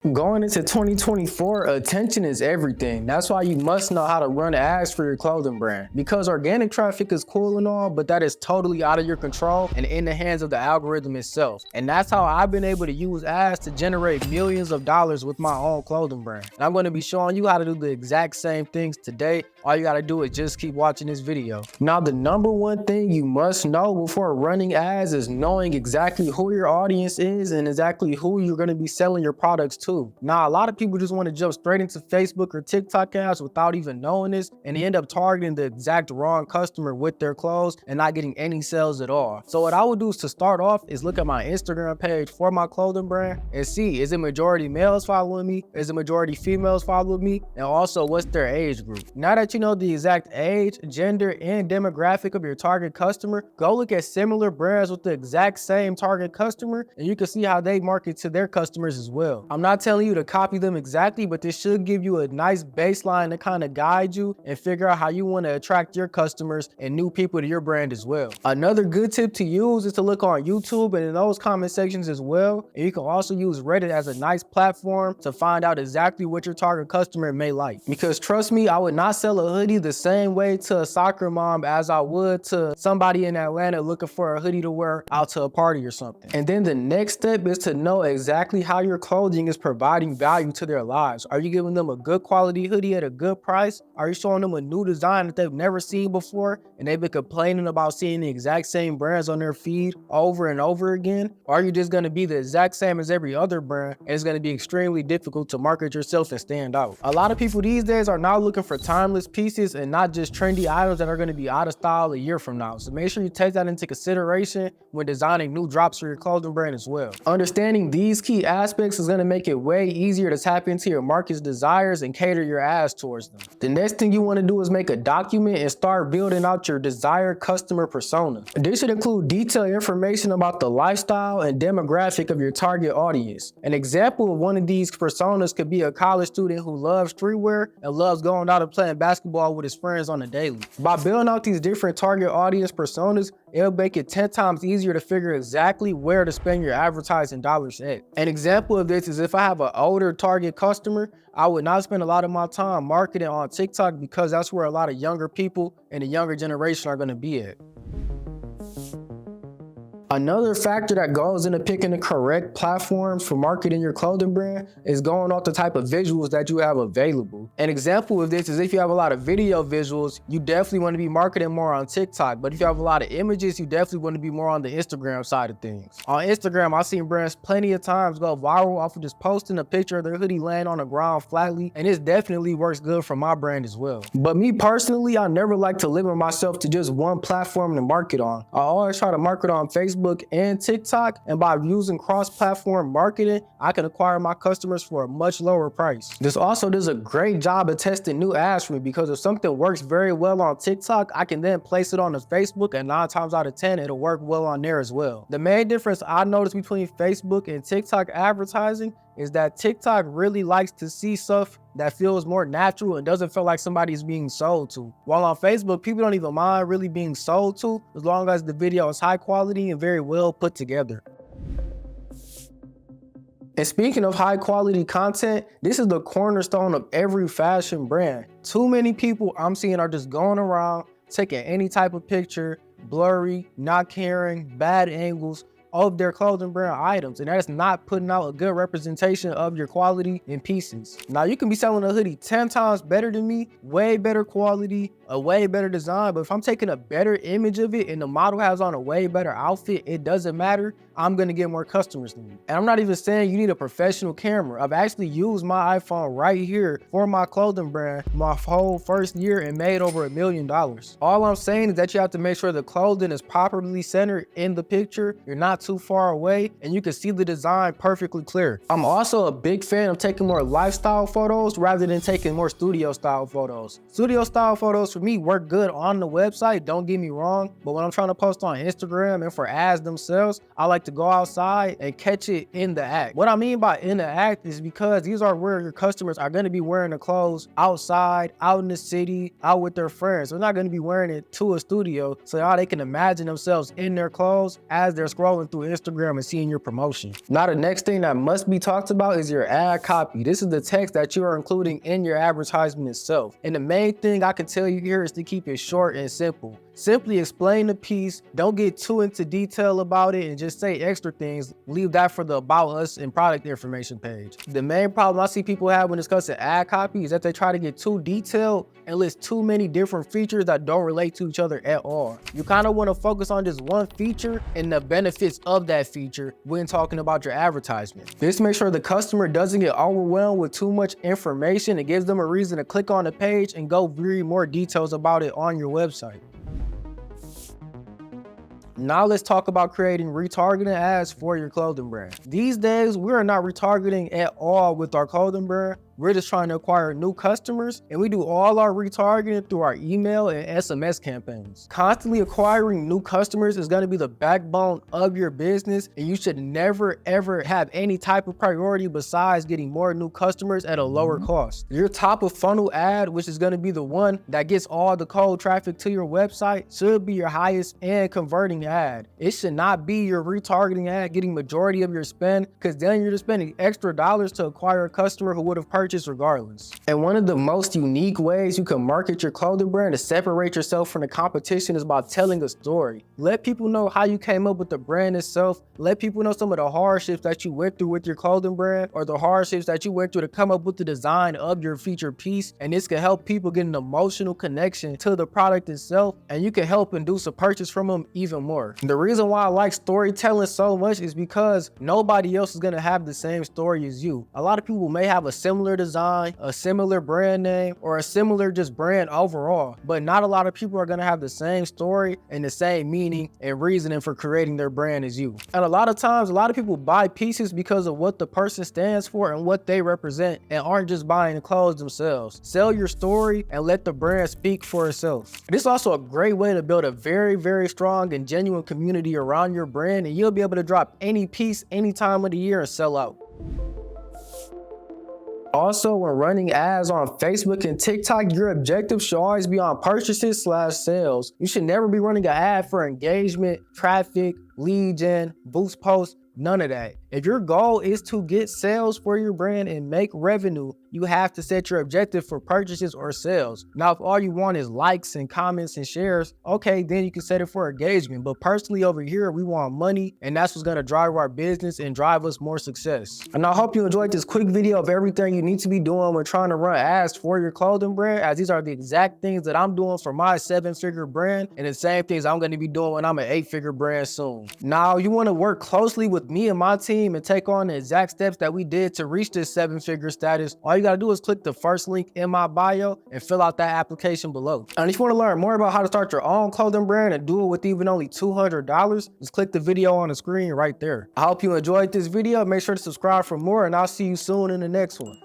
Going into 2024, attention is everything. That's why you must know how to run ads for your clothing brand. Because organic traffic is cool and all, but that is totally out of your control and in the hands of the algorithm itself. And that's how I've been able to use ads to generate millions of dollars with my own clothing brand. And I'm going to be showing you how to do the exact same things today. All you got to do is just keep watching this video. Now, the number one thing you must know before running ads is knowing exactly who your audience is and exactly who you're going to be selling your products to. Now, a lot of people just want to jump straight into Facebook or TikTok ads without even knowing this, and they end up targeting the exact wrong customer with their clothes and not getting any sales at all. So what I would do is to start off is look at my Instagram page for my clothing brand and see, is it majority males following me? Is it majority females following me? And also, what's their age group? Now that you know the exact age, gender, and demographic of your target customer, go look at similar brands with the exact same target customer, and you can see how they market to their customers as well. I'm not telling you to copy them exactly, but this should give you a nice baseline to kind of guide you and figure out how you want to attract your customers and new people to your brand as well. Another good tip to use is to look on YouTube and in those comment sections as well. And you can also use Reddit as a nice platform to find out exactly what your target customer may like. Because trust me, I would not sell a hoodie the same way to a soccer mom as I would to somebody in Atlanta looking for a hoodie to wear out to a party or something. And then the next step is to know exactly how your clothing is providing value to their lives. Are you giving them a good quality hoodie at a good price? Are you showing them a new design that they've never seen before and they've been complaining about seeing the exact same brands on their feed over and over again? Or are you just going to be the exact same as every other brand and it's going to be extremely difficult to market yourself and stand out? A lot of people these days are now looking for timeless pieces and not just trendy items that are going to be out of style a year from now. So make sure you take that into consideration when designing new drops for your clothing brand as well. Understanding these key aspects is going to make it way easier to tap into your market's desires and cater your ads towards them. The next thing you want to do is make a document and start building out your desired customer persona. This should include detailed information about the lifestyle and demographic of your target audience. An example of one of these personas could be a college student who loves streetwear and loves going out and playing basketball with his friends on a daily. By building out these different target audience personas, it'll make it 10 times easier to figure exactly where to spend your advertising dollars at. An example of this is if I have an older target customer, I would not spend a lot of my time marketing on TikTok because that's where a lot of younger people and the younger generation are going to be at. Another factor that goes into picking the correct platforms for marketing your clothing brand is going off the type of visuals that you have available. An example of this is if you have a lot of video visuals, you definitely want to be marketing more on TikTok. But if you have a lot of images, you definitely want to be more on the Instagram side of things. On Instagram, I've seen brands plenty of times go viral off of just posting a picture of their hoodie laying on the ground flatly, and this definitely works good for my brand as well. But me personally, I never like to limit myself to just one platform to market on. I always try to market on Facebook and TikTok, and by using cross-platform marketing, I can acquire my customers for a much lower price. This also does a great job of testing new ads for me because if something works very well on TikTok, I can then place it on Facebook, and 9 times out of 10, it'll work well on there as well. The main difference I noticed between Facebook and TikTok advertising is that TikTok really likes to see stuff that feels more natural and doesn't feel like somebody's being sold to. While on Facebook, people don't even mind really being sold to as long as the video is high quality and very well put together. And speaking of high quality content, this is the cornerstone of every fashion brand. Too many people I'm seeing are just going around taking any type of picture, blurry, not caring, bad angles, of their clothing brand items, and that is not putting out a good representation of your quality in pieces. Now, you can be selling a hoodie 10 times better than me, way better quality, a way better design, but if I'm taking a better image of it and the model has on a way better outfit, it doesn't matter. I'm gonna get more customers than you. And I'm not even saying you need a professional camera. I've actually used my iPhone right here for my clothing brand my whole first year and made over $1 million. All I'm saying is that you have to make sure the clothing is properly centered in the picture. You're not too far away and you can see the design perfectly clear. I'm also a big fan of taking more lifestyle photos rather than taking more studio style photos. Studio style photos for me work good on the website, don't get me wrong, but when I'm trying to post on Instagram and for ads themselves, I like to go outside and catch it in the act. What I mean by in the act is because these are where your customers are going to be wearing the clothes outside, out in the city, out with their friends. They're not going to be wearing it to a studio, so now they can imagine themselves in their clothes as they're scrolling through Instagram and seeing your promotion. Now the next thing that must be talked about is your ad copy. This is the text that you are including in your advertisement itself. And the main thing I can tell you here is to keep it short and simple. Simply explain the piece, don't get too into detail about it, and just say extra things. Leave that for the About Us and product information page. The main problem I see people have when discussing ad copy is that they try to get too detailed and list too many different features that don't relate to each other at all. You kind of want to focus on just one feature and the benefits of that feature when talking about your advertisement. This makes sure the customer doesn't get overwhelmed with too much information. It gives them a reason to click on the page and go read more details about it on your website. Now let's talk about creating retargeting ads for your clothing brand. These days, we are not retargeting at all with our clothing brand. We're just trying to acquire new customers, and we do all our retargeting through our email and SMS campaigns. Constantly acquiring new customers is going to be the backbone of your business, and you should never ever have any type of priority besides getting more new customers at a lower cost. Your top of funnel ad, which is going to be the one that gets all the cold traffic to your website, should be your highest and converting ad. It should not be your retargeting ad getting majority of your spend, because then you're just spending extra dollars to acquire a customer who would have purchased regardless. And one of the most unique ways you can market your clothing brand to separate yourself from the competition is by telling a story. Let people know how you came up with the brand itself. Let people know some of the hardships that you went through with your clothing brand, or the hardships that you went through to come up with the design of your featured piece. And this can help people get an emotional connection to the product itself, and you can help induce a purchase from them even more. The reason why I like storytelling so much is because nobody else is going to have the same story as you. A lot of people may have a similar design, a similar brand name, or a similar just brand overall, but not a lot of people are going to have the same story and the same meaning and reasoning for creating their brand as you. And a lot of times, a lot of people buy pieces because of what the person stands for and what they represent, and aren't just buying the clothes themselves. Sell your story and let the brand speak for itself. This is also a great way to build a very, very strong and genuine community around your brand, and you'll be able to drop any piece any time of the year and sell out. Also, when running ads on Facebook and TikTok, your objective should always be on purchases/sales. You should never be running an ad for engagement, traffic, lead gen, boost posts, none of that. If your goal is to get sales for your brand and make revenue, you have to set your objective for purchases or sales. Now, if all you want is likes and comments and shares, okay, then you can set it for engagement. But personally over here, we want money, and that's what's gonna drive our business and drive us more success. And I hope you enjoyed this quick video of everything you need to be doing when trying to run ads for your clothing brand, as these are the exact things that I'm doing for my 7-figure brand, and the same things I'm gonna be doing when I'm an 8-figure brand soon. Now, you wanna work closely with me and my team and take on the exact steps that we did to reach this 7-figure status. All you gotta do is click the first link in my bio and fill out that application below. And if you wanna learn more about how to start your own clothing brand and do it with even only $200, just click the video on the screen right there. I hope you enjoyed this video. Make sure to subscribe for more, and I'll see you soon in the next one.